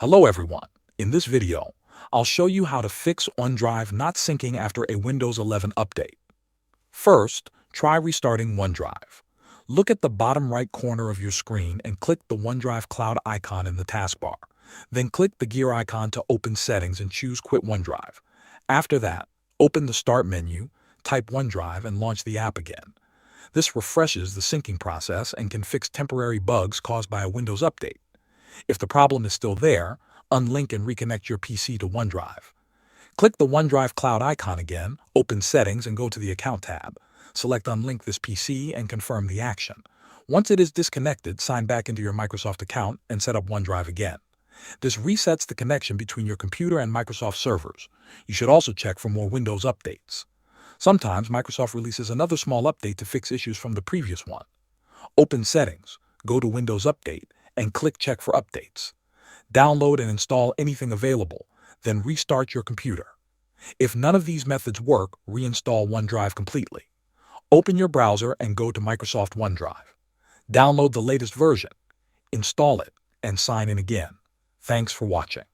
Hello everyone. In this video, I'll show you how to fix OneDrive not syncing after a Windows 11 update. First, try restarting OneDrive. Look at the bottom right corner of your screen and click the OneDrive cloud icon in the taskbar. Then click the gear icon to open settings and choose Quit OneDrive. After that, open the Start menu, type OneDrive and launch the app again. This refreshes the syncing process and can fix temporary bugs caused by a Windows update. If the problem is still there, unlink and reconnect your PC to OneDrive. Click the OneDrive cloud icon again, open Settings and go to the Account tab. Select Unlink this PC and confirm the action. Once it is disconnected, sign back into your Microsoft account and set up OneDrive again. This resets the connection between your computer and Microsoft servers. You should also check for more Windows updates. Sometimes Microsoft releases another small update to fix issues from the previous one. Open Settings, go to Windows Update, and click Check for Updates. Download and install anything available, then restart your computer. If none of these methods work, reinstall OneDrive completely. Open your browser and go to Microsoft OneDrive. Download the latest version, install it, and sign in again. Thanks for watching.